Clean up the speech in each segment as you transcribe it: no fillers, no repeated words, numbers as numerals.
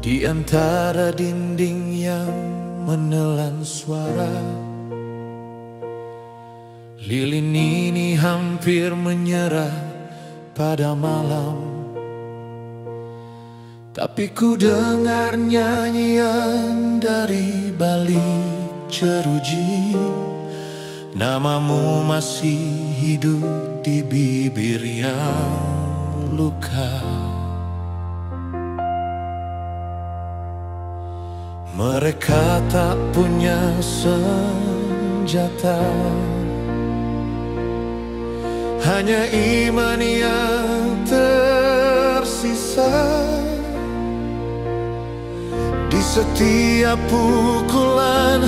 Di antara dinding yang menelan suara, lilin ini hampir menyerah pada malam. Tapi ku dengar nyanyian dari balik jeruji, namamu masih hidup di bibir yang luka. Mereka tak punya senjata, hanya iman yang tersisa. Di setiap pukulan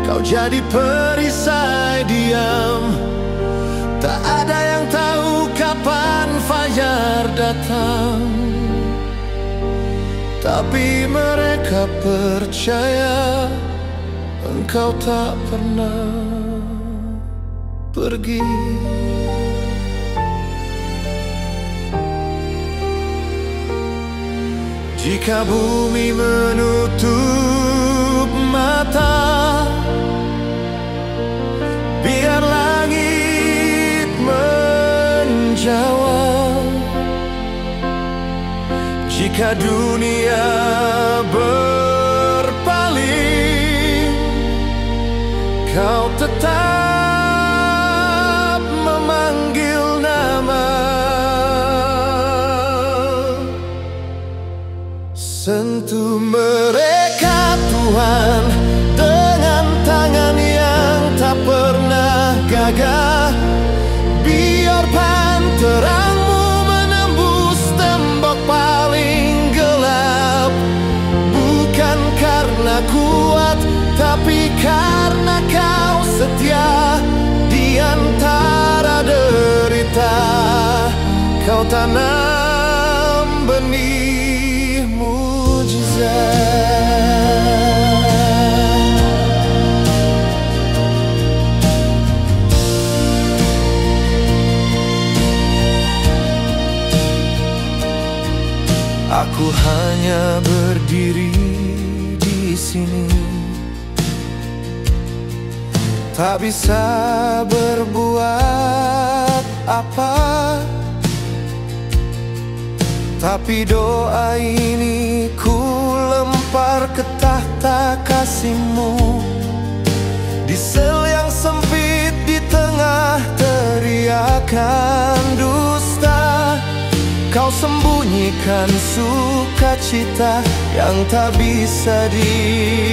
kau jadi perisai diam. Tak ada yang tahu kapan fajar datang, tapi mereka percaya engkau tak pernah pergi. Jika bumi menutup mata, biar langit menjawab. Jika dunia berpaling, kau tetap memanggil nama. Sentuh mereka Tuhan dengan tangan yang tak pernah gagah. Biarkan terangmu menembus tembok paling gelap. Bukan karena kuat, tapi karena kau setia. Di antara derita kau tanam benih mujizat. Aku hanya berdiri di sini, tak bisa berbuat apa. Tapi doa ini ku lempar ke tahta kasih-Mu. Di sel yang sempit, di tengah teriakan dusta, kau sembunyikan sukacita yang tak bisa dicuri.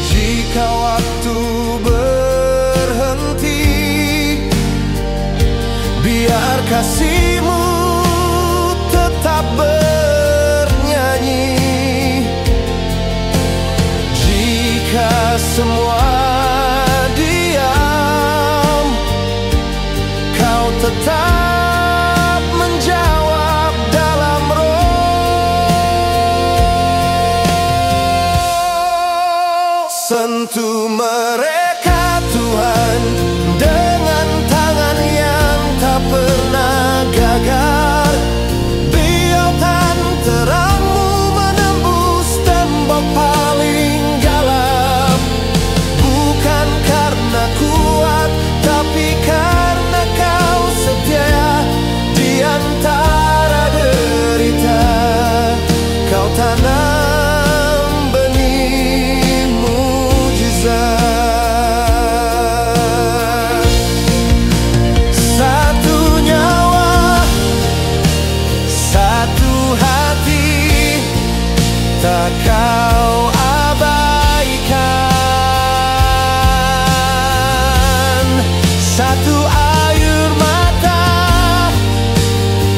Jika waktu berhenti, biar kasih-Mu tetap bernyanyi. Jika semua diam, kau tetap menjawab dalam roh. Sentuh mereka Tuhan dengan tangan yang tak pernah gagal. Biarkan terang-Mu menembus tembok paling gelap. Bukan karena kuat, tapi karena kau setia. Di antara derita kau tanam benih mujizat. Satu nyawa, satu hati, tak kau abaikan. Satu air mata,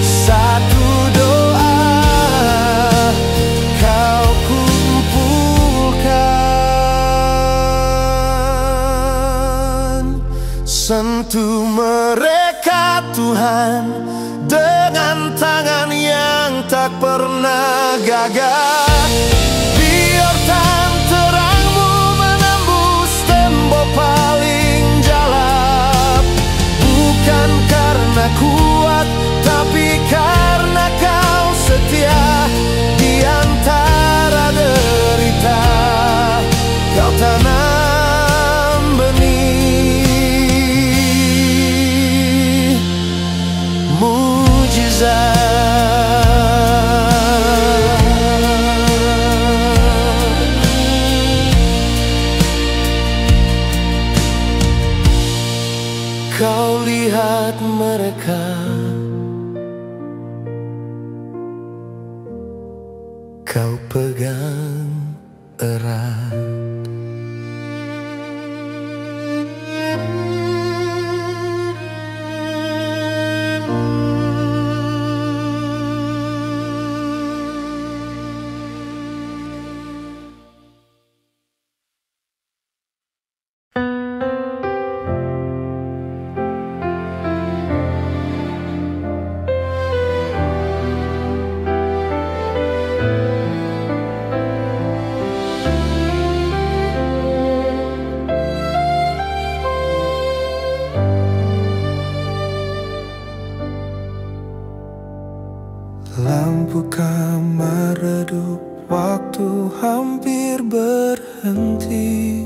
satu doa, kau kumpulkan. Sentuh mereka Tuhan dengan tangan yang tak pernah gagah. Biarkan terang-Mu menembus tembok paling gelap. lihat mereka, kau pegang erat. Lampu kamar redup, waktu hampir berhenti.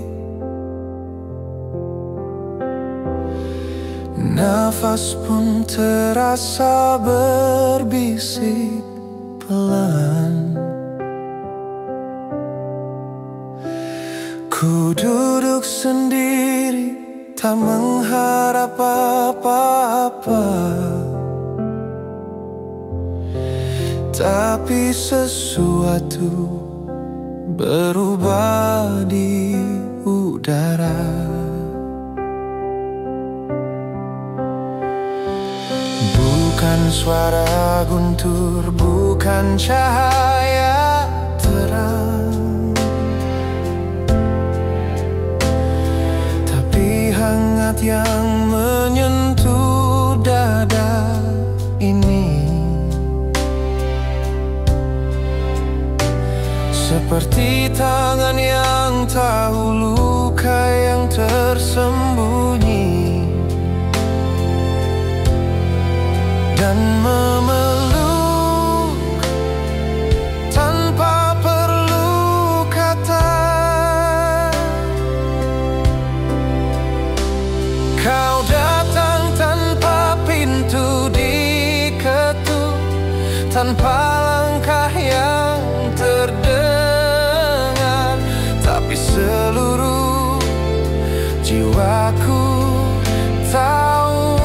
Nafas pun terasa berbisik pelan. Ku duduk sendiri, tak mengharap apa-apa. Tapi sesuatu berubah di udara. Bukan suara guntur, bukan cahaya terang, tapi hangat yang menyentuh dada ini. Seperti tangan yang tahu luka yang tersembunyi dan memeluk tanpa perlu kata. Kau datang tanpa pintu diketuk, tanpa langkah yang terdengar, tapi seluruh jiwaku tahu.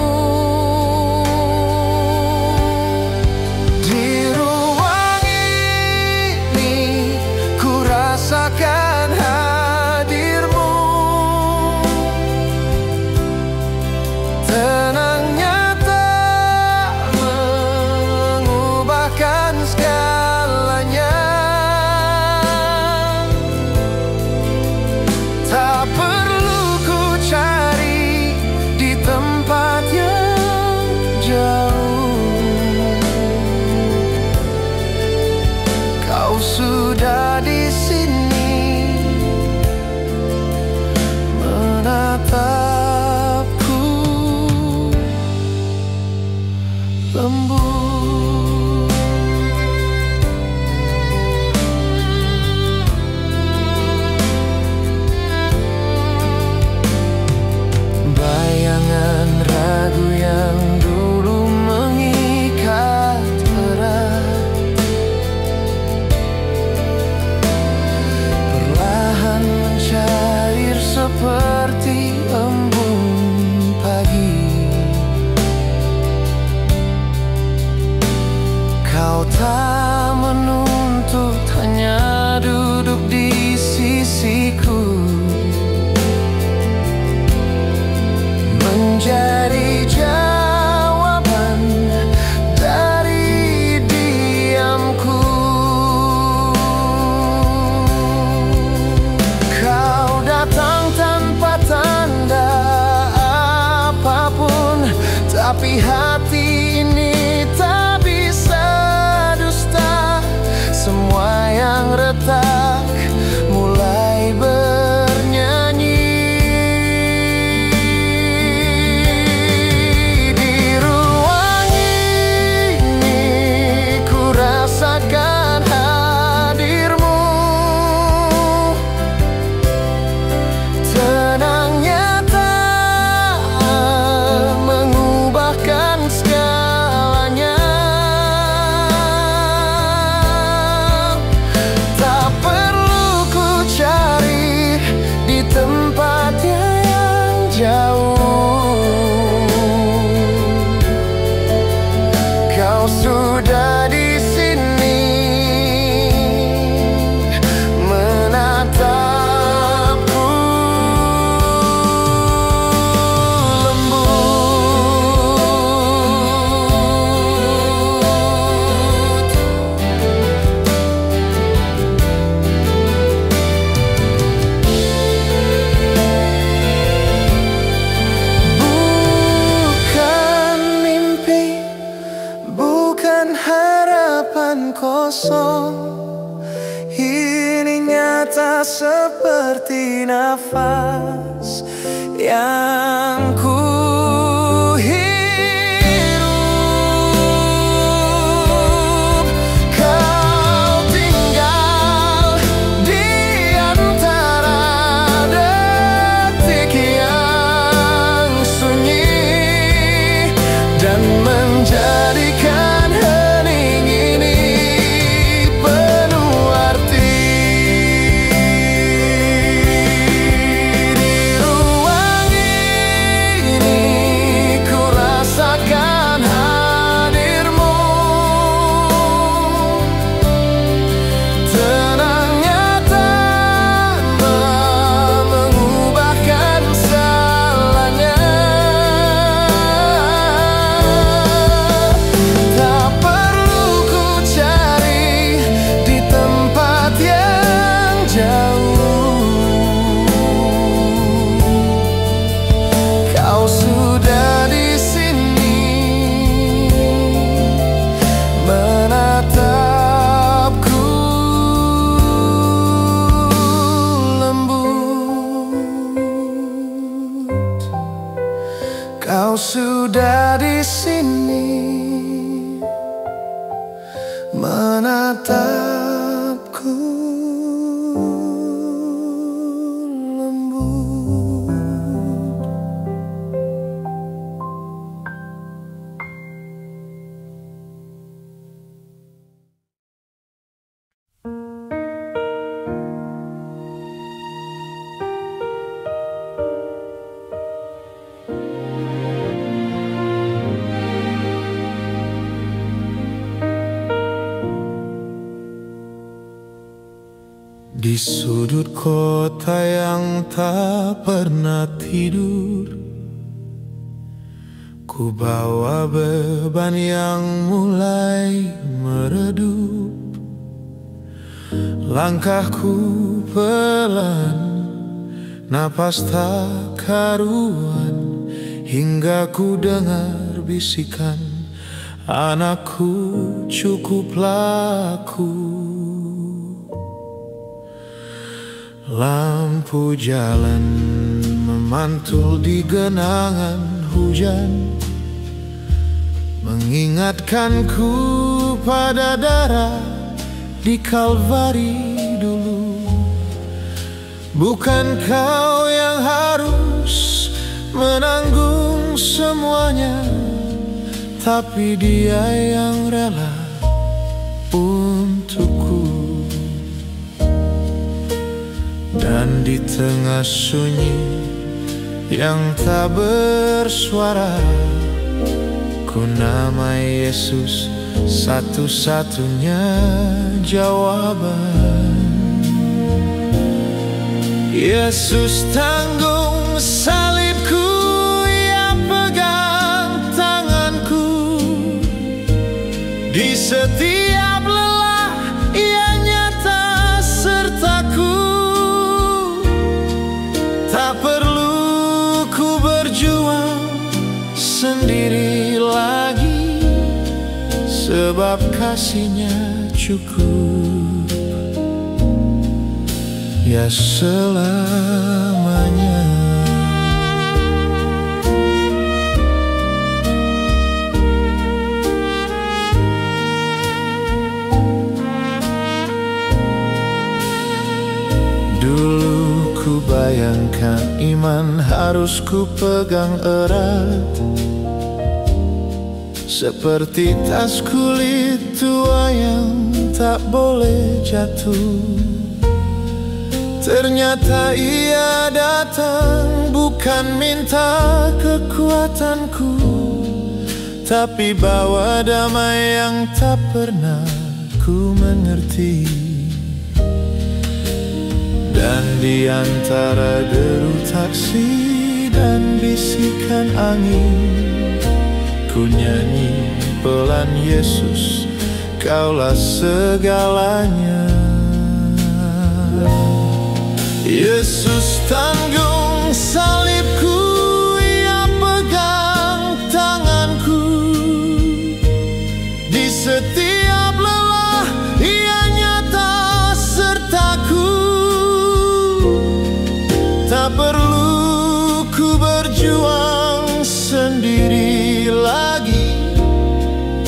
Di ruang ini ku rasakan hadirmu, tenangnya tak mengubahkan segalanya. Tak perlu ku cari di tempat yang jauh, kau sudah di sini menatapku lembut. Bayangan ragu yang dulu mengikat erat, perlahan mencair seperti embun pagi. Kau tak menuntut, hanya duduk di sisiku, menjadi jawaban dari diamku. Kau datang tanpa tanda apapun, tapi hati ini tak bisa dusta. Semua yang retak mulai bernyanyi. Tenangnya tak mengubahkan segala. Kau sudah di sini menatapku lembut. Bukan mimpi, bukan harapan kosong, ini nyata seperti nafas yang ku hirup. Kau tinggal di antara detik yang sunyi dan menjadikan hening ini penuh arti. Di ruang ini ku rasakan hadirmu, tenangnya tanpa mengubahkan salahnya. Tak perlu ku cari di tempat yang jauh, kau sudah di sini menatapku lembut. Kau sudah di sini menatapku lembut. Di sudut kota yang tak pernah tidur, ku bawa beban yang mulai meredup. Langkahku pelan, napas tak karuan, hingga ku dengar bisikan, anakku cukup laku. Lampu jalan memantul di genangan hujan, mengingatkanku pada darah di Kalvari dulu. Bukan kau yang harus menanggung semuanya, tapi Dia yang rela untukku. Dan di tengah sunyi yang tak bersuara, ku namai Yesus satu-satunya jawaban. Yesus tanggung salibku, Ia pegang tanganku. Di setiap lelah Ia nyata sertaku. Tak perlu ku berjuang sendiri lagi, sebab kasih-Nya cukup, ya selamanya. Dulu ku bayangkan iman harus ku pegang erat, seperti tas kulit tua yang tak boleh jatuh. Ternyata Ia datang bukan minta kekuatanku, tapi bawa damai yang tak pernah ku mengerti. Dan di antara deru taksi dan bisikan angin, ku nyanyi pelan, Yesus, Kaulah segalanya. Yesus tanggung salibku, Ia pegang tanganku. Di setiap lelah Ia nyata sertaku. Tak perlu ku berjuang sendiri lagi,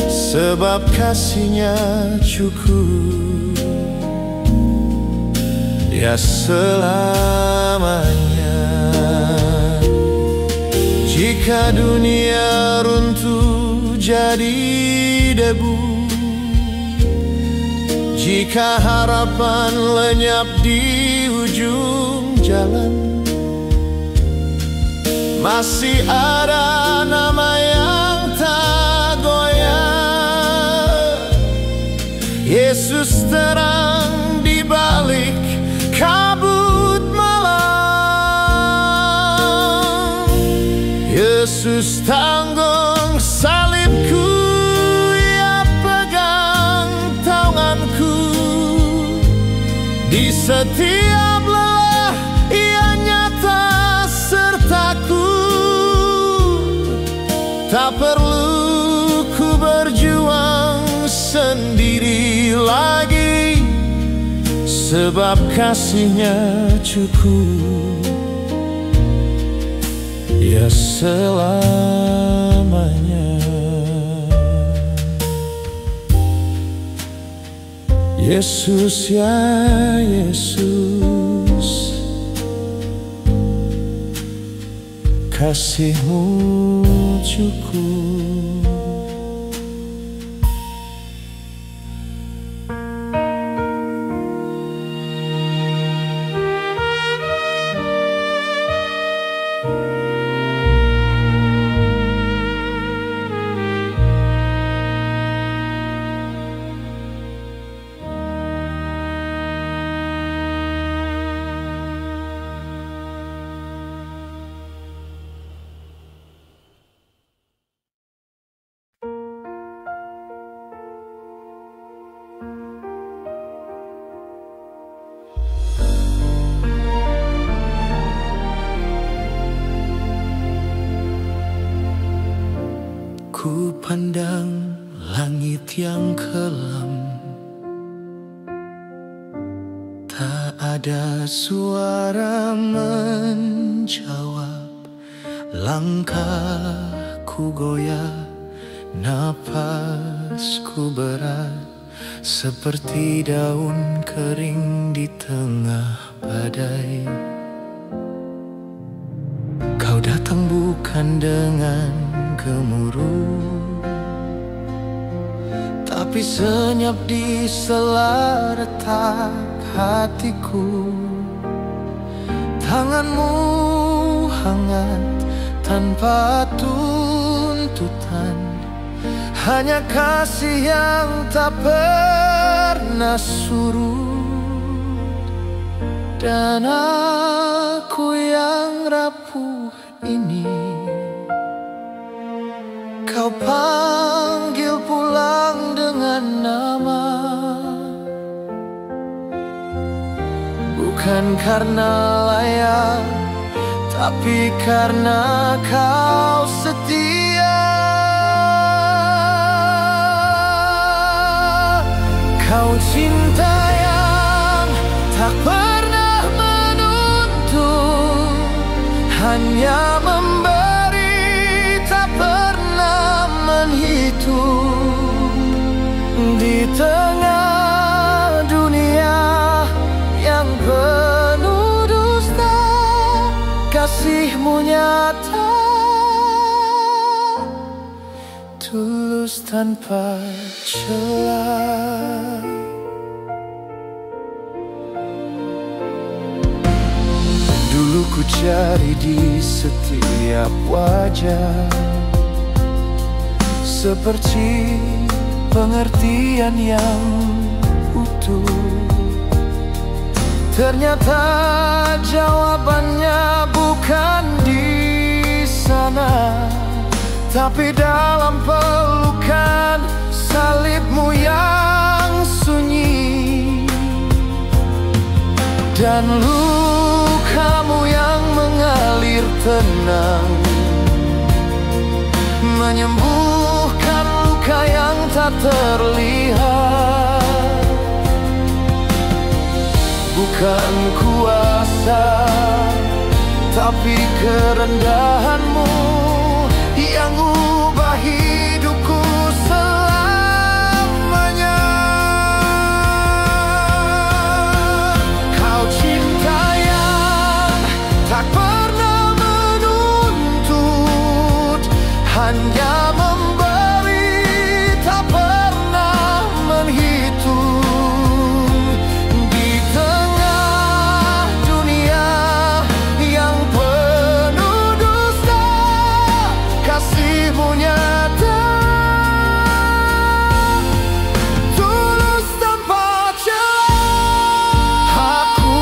sebab kasih-Nya cukup, ya selamanya. Jika dunia runtuh jadi debu, jika harapan lenyap di ujung jalan, masih ada nama yang tak goyah. Yesus terang di balik kabut malam. Yesus tanggung salibku, Ia pegang tanganku. Di setiap lelah Ia nyata sertaku. Tak perlu ku berjuang sendiri lagi, sebab kasih-Nya cukup, ya selamanya. Yesus, ya Yesus, kasih-Mu cukup. Ku pandang langit yang kelam, tak ada suara menjawab. Langkahku goyah, napasku berat, seperti daun kering di tengah badai. Kau datang bukan dengan gemuruh, tapi senyap di sela retak hatiku. Tangan-Mu hangat tanpa tuntutan, hanya kasih yang tak pernah surut. Dan aku yang rapuh ini Kau panggil pulang dengan nama, bukan karena layak, tapi karena Kau setia. Kau cinta yang tak pernah menuntut, hanya memberi, tak pernah menghitung. Di tengah dunia yang penuh dusta, kasih-Mu nyata, tulus tanpa celah. Dulu ku cari di setiap wajah seperti pengertian yang utuh. Ternyata jawabannya bukan di sana, tapi dalam pelukan salibmu yang sunyi, dan lukamu yang mengalir tenang, menyembuhkan luka yang tak terlihat. Bukan kuasa, tapi kerendahanmu yang ubah hidupku selamanya. Kau cinta yang tak pernah menuntut, hanya memberi, tak pernah menghitung. Di tengah dunia yang penuh dusta, kasih-Mu nyata, tulus tanpa celah. Aku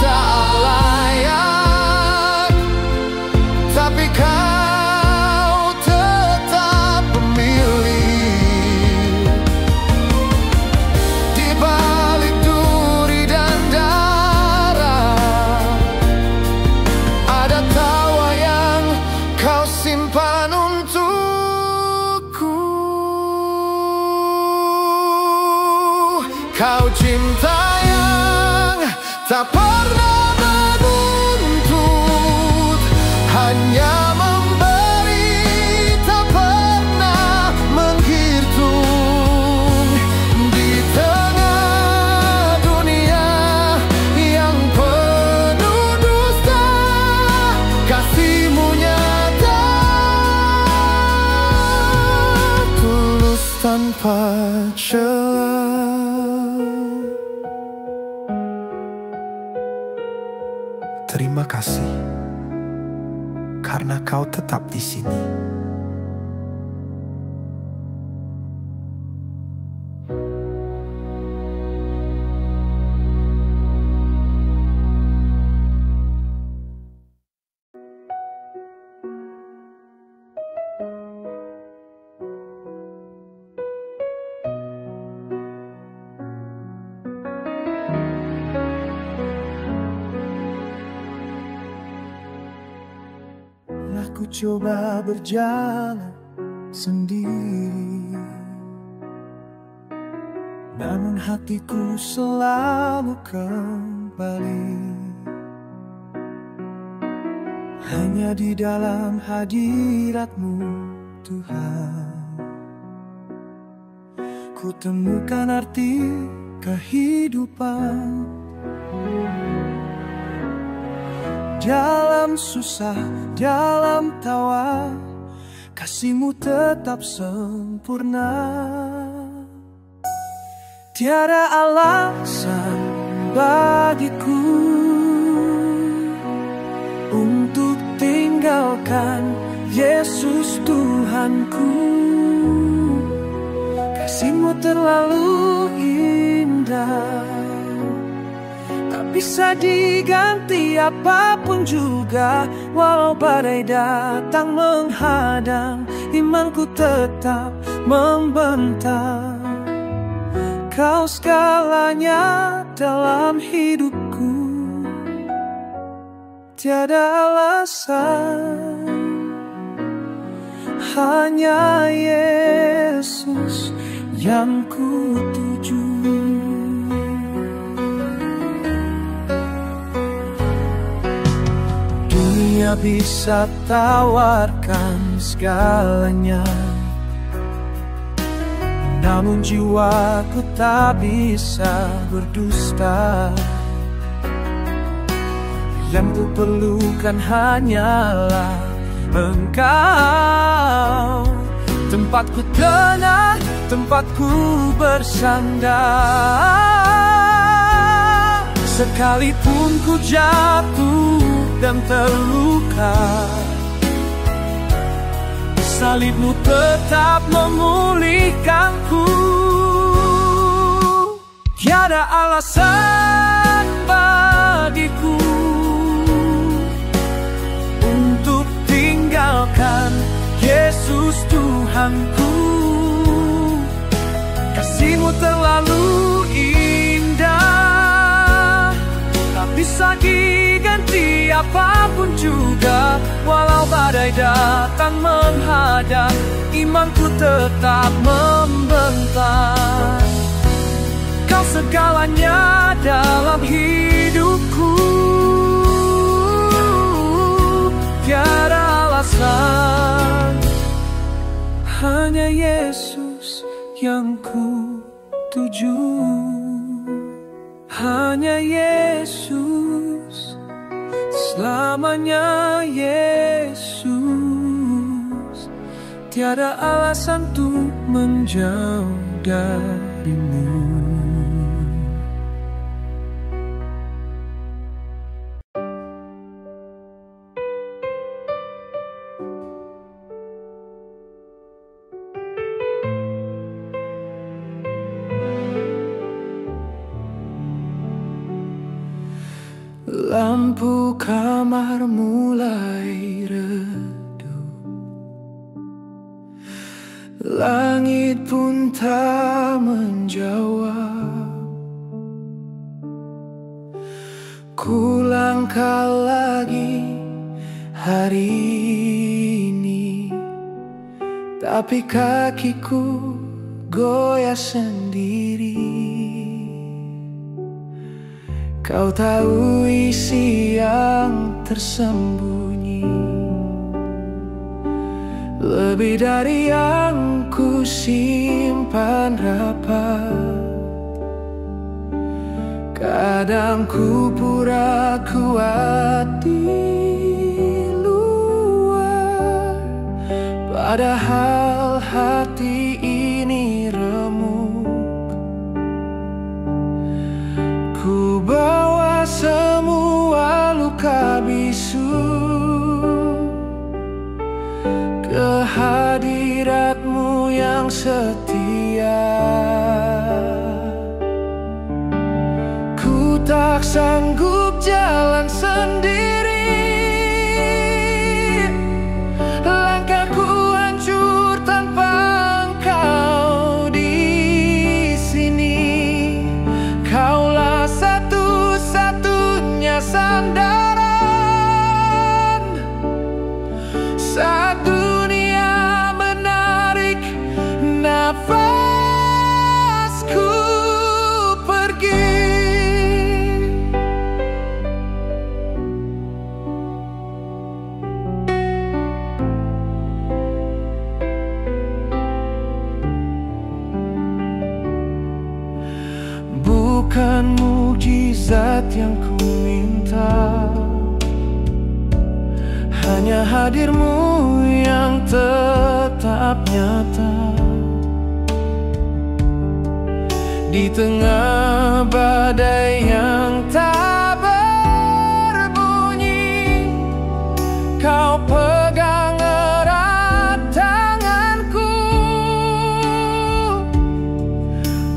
tak layak, tapi Kau tetap memilih. Di balik duri dan darah, ada tawa yang Kau simpan untukku. Kau cinta yang tak pernah menuntut, hanya memberi, tak pernah menghitung. Di tengah dunia yang penuh dusta, kasih-Mu nyata, tulus tanpa celah. Terima kasih karena Kau tetap di sini. Aku coba berjalan sendiri, namun hatiku selalu kembali. Hanya di dalam hadirat-Mu Tuhan, ku temukan arti kehidupan. Dalam susah, dalam tawa, kasih-Mu tetap sempurna. Tiada alasan bagiku untuk tinggalkan Yesus Tuhanku. Kasih-Mu terlalu indah, bisa diganti apapun juga. Walau badai datang menghadang, imanku tetap membentang. Kau segalanya dalam hidupku, tiada alasan, hanya Yesus yang ku tuju. Dunia bisa tawarkan segalanya, namun jiwaku tak bisa berdusta. Yang ku perlukan hanyalah Engkau, tempatku tenang, tempatku bersandar. Sekalipun ku jatuh dan terluka, salibmu tetap memulihkanku. Tiada alasan bagiku untuk tinggalkan Yesus Tuhanku. Kasih-Mu terlalu indah, tak bisa diganti apapun juga. Walau badai datang menghadang, imanku tetap membentang. Kau segalanya dalam hidupku. Tiada alasan, hanya Yesus yang ku tuju. Hanya Yesus, selamanya Yesus. Tiada alasan untuk menjauh darimu. Lampu kamar mulai redup, langit pun tak menjawab. Ku langkah lagi hari ini, tapi kakiku goyah sendiri. Kau tahu isi yang tersembunyi, lebih dari yang ku simpan rapat. Kadang ku pura kuat di luar, padahal hati ini remuk. Ku bawa semua luka bisu ke hadirat-Mu yang setia. Ku tak sanggup jalan sendiri, langkahku hancur tanpa Engkau di sini. Kaulah satu-satunya sandaran saat dunia menarik nafasku pergi. Bukan mukjizat yang ku minta, hanya hadir-Mu yang tetap nyata. Di tengah badai yang tak berbunyi, Kau pegang erat tanganku.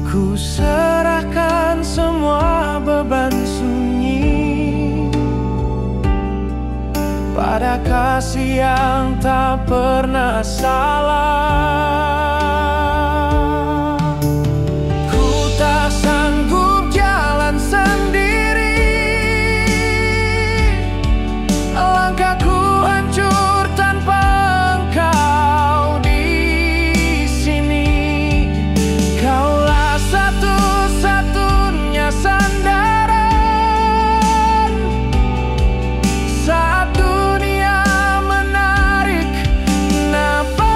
Ku serahkan semua beban sunyi pada kasih yang tak pernah salah. Ku tak sanggup jalan sendiri, langkahku hancur tanpa Engkau di sini. Kaulah satu-satunya sandaran saat dunia menarik nafasku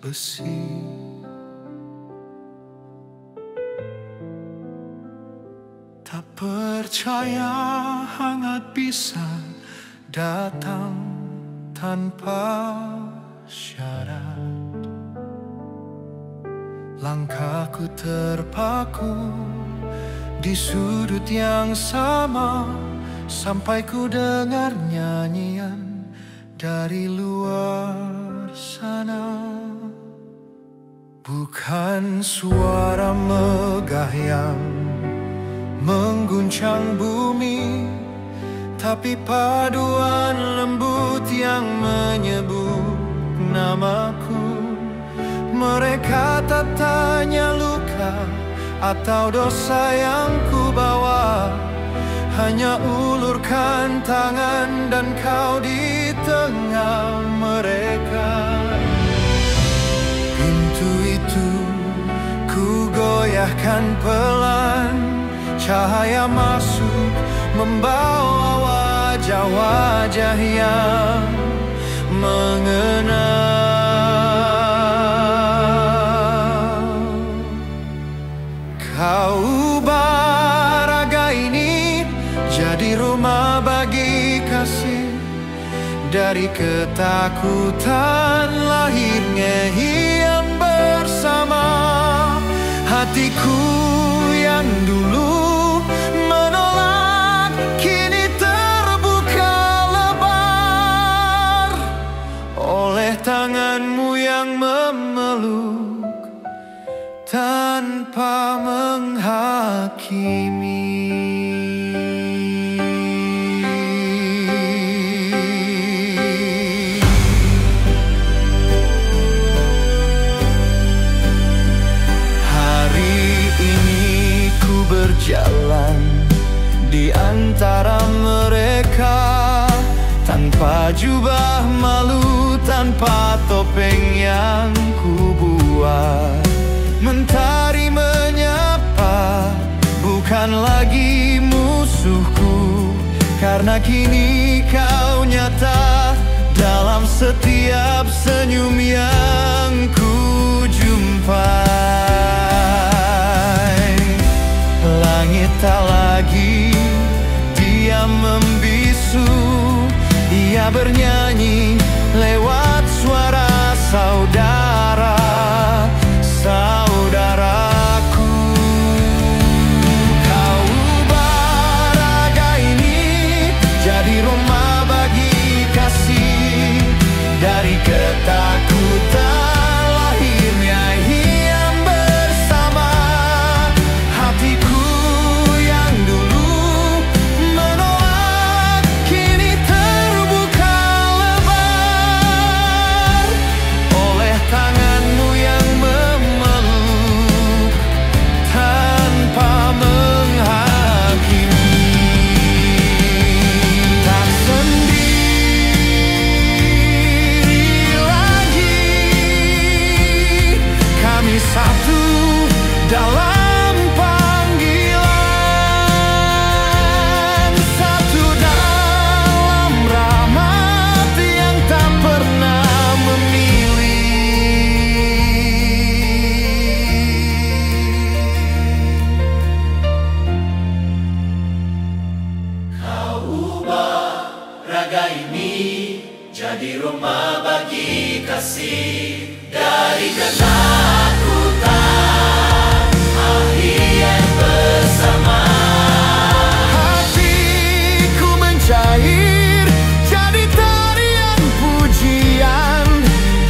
besi. Tak percaya hangat bisa datang tanpa syarat. Langkahku terpaku di sudut yang sama, sampai ku dengar nyanyian dari luar sana. Bukan suara megah yang mengguncang bumi, tapi paduan lembut yang menyebut namaku. Mereka tak tanya luka atau dosa yang ku bawa, hanya ulurkan tangan dan kau di tengah mereka. Pintu itu ku goyahkan pelan, cahaya masuk membawa wajah-wajah yang mengenal. Kau ubah raga ini jadi rumah bagi kasih. Dari ketakutan lahirnya yang bersama. Hatiku yang dulu menolak kini terbuka lebar oleh tanganmu yang memeluk tanpa menghakimi. Berjalan di antara mereka, tanpa jubah malu, tanpa topeng yang ku buat. Mentari menyapa, bukan lagi musuhku, karena kini kau nyata dalam setiap senyum yang ku jumpai. Langit tak lagi diam membisu, ia bernyanyi lewat suara saudara, saudaraku. Kau ubah raga ini jadi rumah bagi kasih. Dari ketakutan lahirnya yang bersama. Hatiku yang dulu menolak kini terbuka lebar oleh tanganmu yang memeluk tanpa menghakimi. Tak sendiri lagi, kami satu dalam panggilan, satu dalam rahmat yang tak pernah memilih. Kau ubah raga ini jadi rumah bagi kasih. Dari ketakutan akhirnya bersama. Hatiku mencair jadi tarian pujian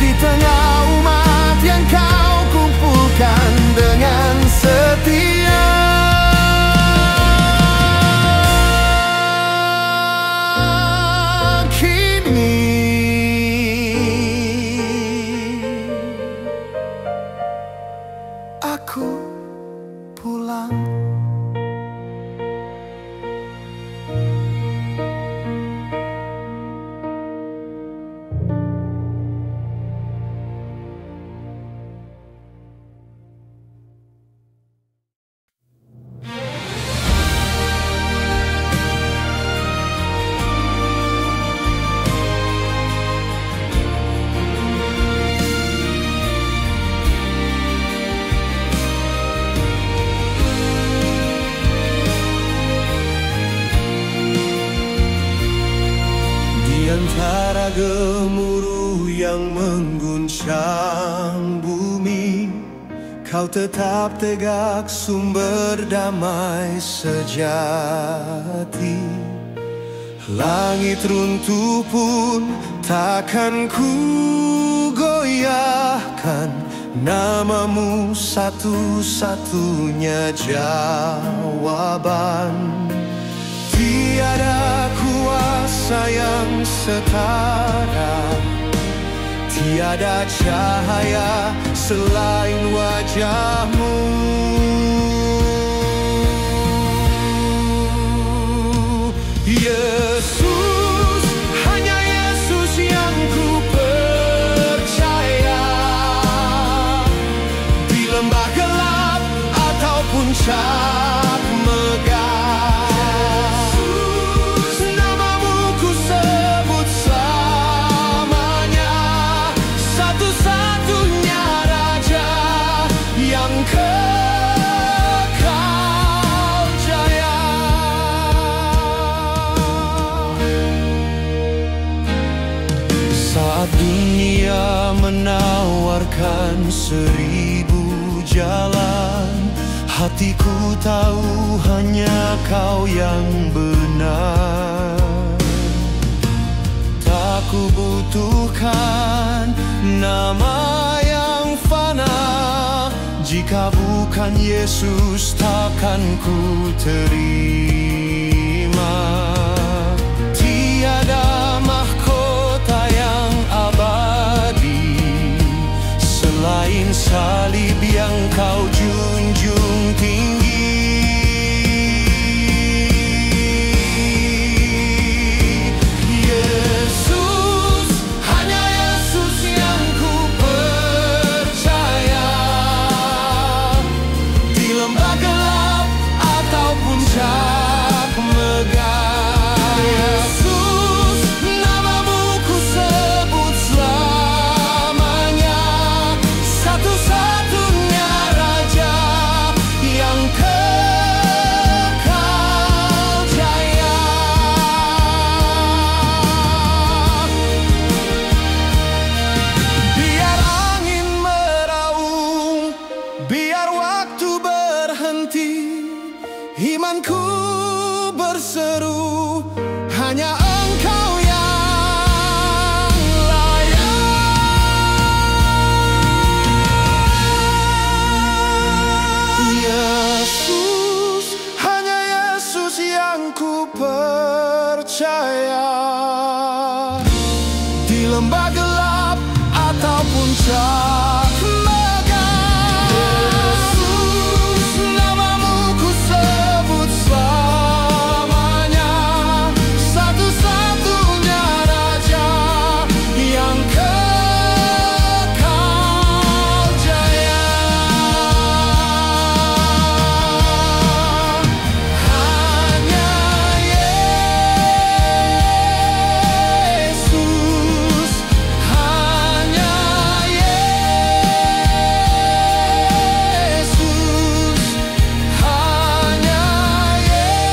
di tengah umat yang kau kumpulkan dengan setia. Aku pulang. gemuruh yang mengguncang bumi, Kau tetap tegak, sumber damai sejati. Langit runtuh pun takkan ku goyahkan, namamu satu-satunya jawaban. Tiada kuasa yang setara, tiada cahaya selain wajahmu. Yesus, hanya Yesus yang ku percaya. Di lembah gelap atau puncak megah, namamu ku sebut selamanya. Satu-satunya Raja yang kekal jaya. Saat dunia menawarkan 1000 jalan, hatiku tahu hanya Kau yang benar. Tak ku butuhkan nama yang fana, jika bukan Yesus takkan ku terima. Tiada mahkota yang abadi selain salib yang Kau junjung tinggi. Yesus, hanya Yesus yang ku percaya. Di lembah gelap atau puncak megah, Yesus, namamu ku sebut selamanya. Satu-satunya Raja yang kekal jaya. Biar angin meraung, biar waktu berhenti, imanku berseru, hanya Engkau yang layak. Yesus, hanya Yesus yang ku percaya. Di lembah gelap atau puncak megah, Yesus, namamu ku sebut selamanya. Satu-satunya Raja yang kekal jaya. Hanya Yesus, hanya Yesus, hanya Yesus.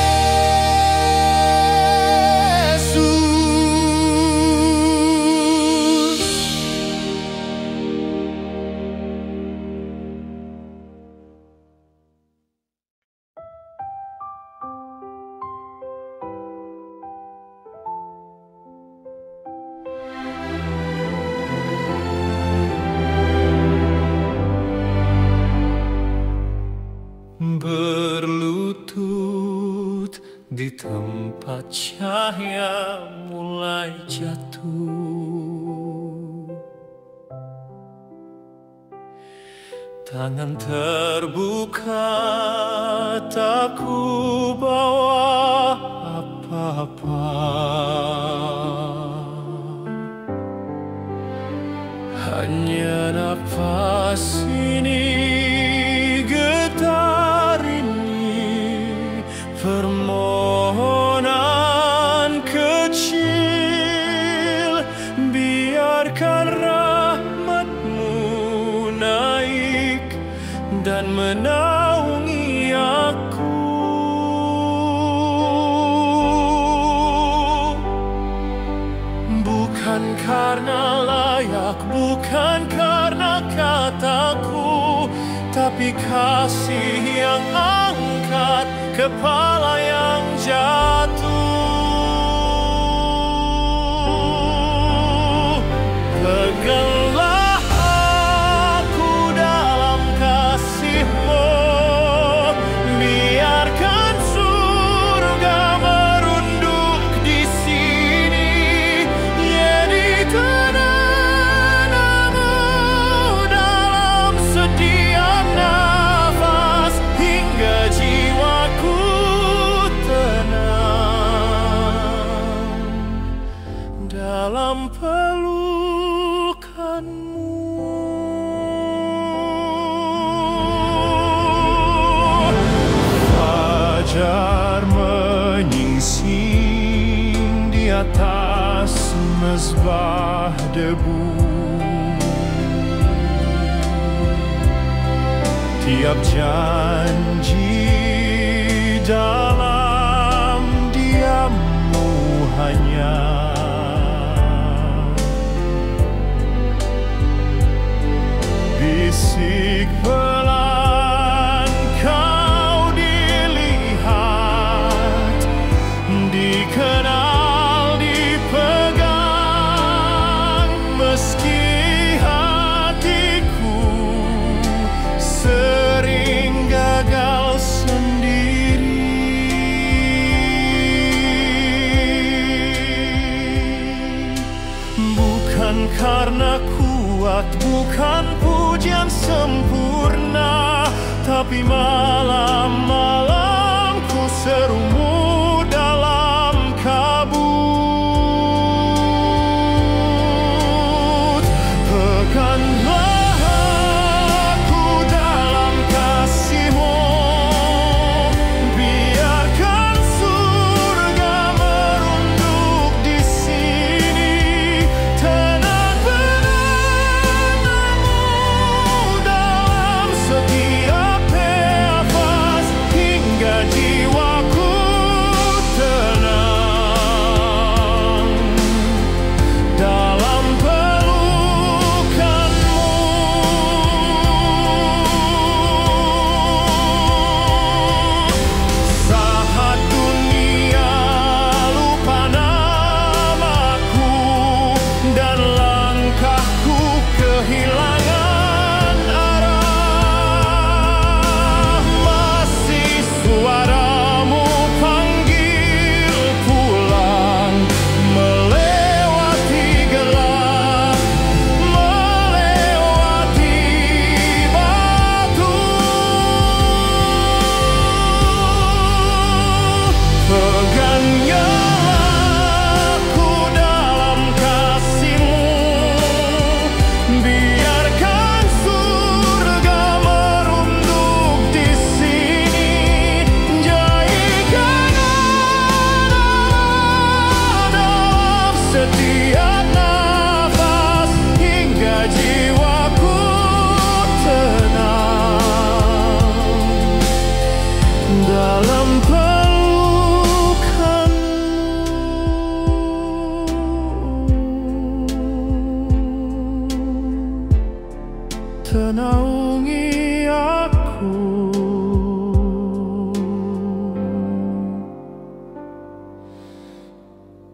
Berlutut di tempat cahaya mulai jatuh, tangan terbuka, tak ku bawa apa-apa. Hanya nafas ini, getar ini, permohonan kecil. Biarkan rahmat-Mu naik dan menaungi aku. Bukan kasih yang angkat kepala yang jatuh. Peganglah aku dalam kasih-Mu, biarkan surga merunduk di sini. Jadikan namamu dalam setiap nafas, hingga jiwaku tenang dalam pelukan-Mu. Fajar menyingsing di atas mezbah debu. Tiap janji dalam diam-Mu hanya bisik pelan, Kau dilihat, dikenal, dipegang, meski hatiku sering gagal sendiri. Bukan karena kuat, bukan pujian sempurna, tapi malam-malamku seru-Mu dalam kabut. Peganglah aku dalam kasih-Mu, biarkan surga merunduk di sini. Tenang benang-Mu dalam setiap nafas, hingga jiwaku tenang dalam pelukan-Mu. Saat dunia lupa namaku dan langkahku kehilangan arah, masih suara-Mu panggil pulang, melewati gelap, melewati batu. Pegangnya aku dalam kasih-Mu, biarkan surga merunduk di sini. Jadikan namamu dalam setiap nafas, hingga jiwaku tenang dalam pelukan-Mu. Tenaungi aku,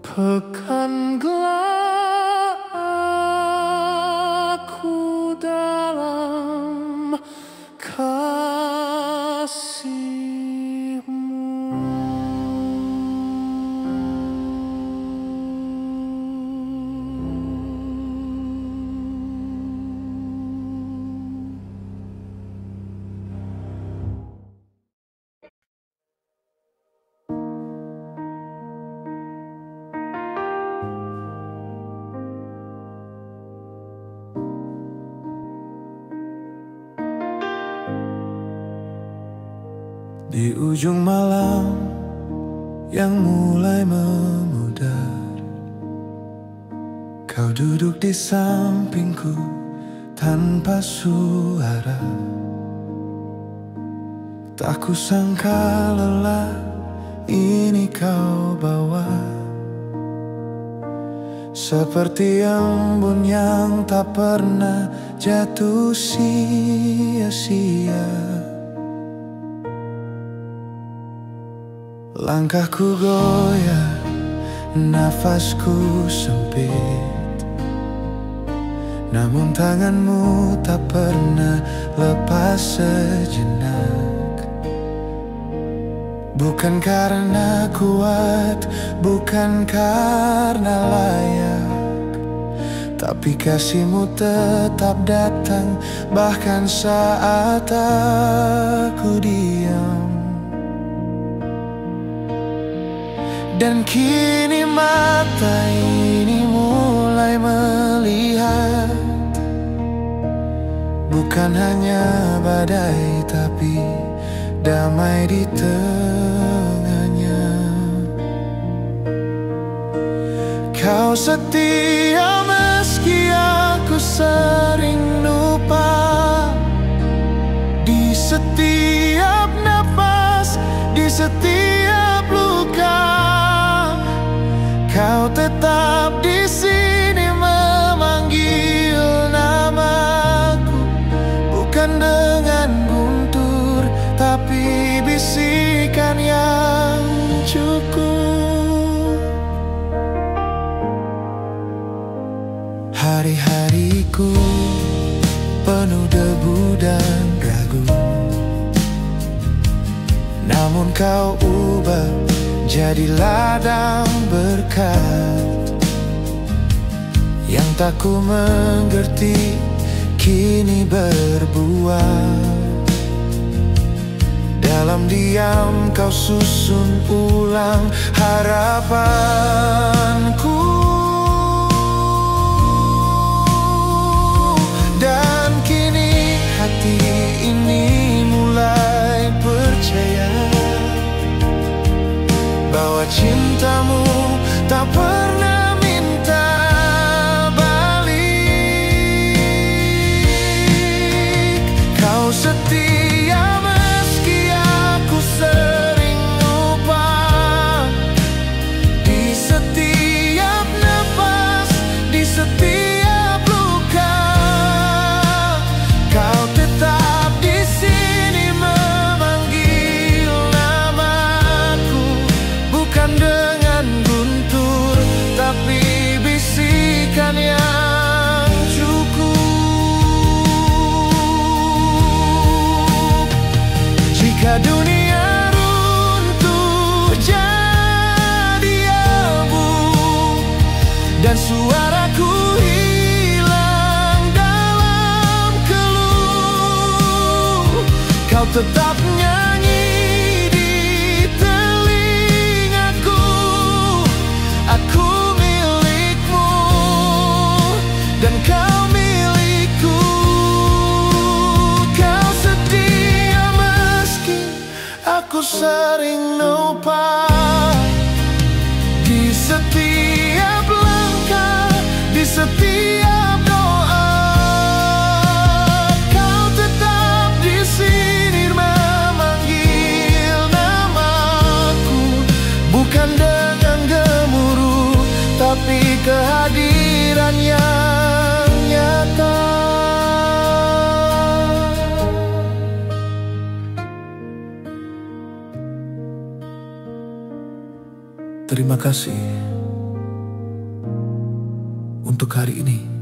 peganglah aku dalam Di ujung malam yang mulai memudar, kau duduk di sampingku tanpa suara. Tak kusangka lelah ini kau bawa, seperti embun yang tak pernah jatuh sia-sia. Langkahku goyah, nafasku sempit, namun tanganmu tak pernah lepas sejenak. Bukan karena kuat, bukan karena layak, tapi kasihmu tetap datang bahkan saat aku diam. Dan kini mata ini mulai melihat, bukan hanya badai tapi damai di tengahnya. Kau setia meski aku sering lupa, di setiap nafas, di setiap luka. Kau tetap di sini memanggil namaku, bukan dengan guntur tapi bisikan yang cukup. Hari-hariku penuh debu dan ragu, namun kau ubah jadi ladang berkat. Yang tak ku mengerti kini berbuah. Dalam diam kau susun ulang harapanku, dan kini hati ini mulai percaya bahwa cintamu tak pernah minta balik. Kau setia meski aku sering lupa, di setiap nafas, di setiap luka. Kau tetap di sini memanggil namaku, bukan dengan guntur tapi bisikan yang cukup. Jika dunia runtuh jadi abu dan suaraku hilang dalam keluh, kau tetap nyanyi di telingaku. Aku milikmu dan kau milikku. Kau setia meski aku sering lupa, di setiap langkah, di setiap doa. Kau tetap di sini memanggil namaku, bukan dengan gemuruh tapi kehadiran yang nyata. Terima kasih untuk hari ini.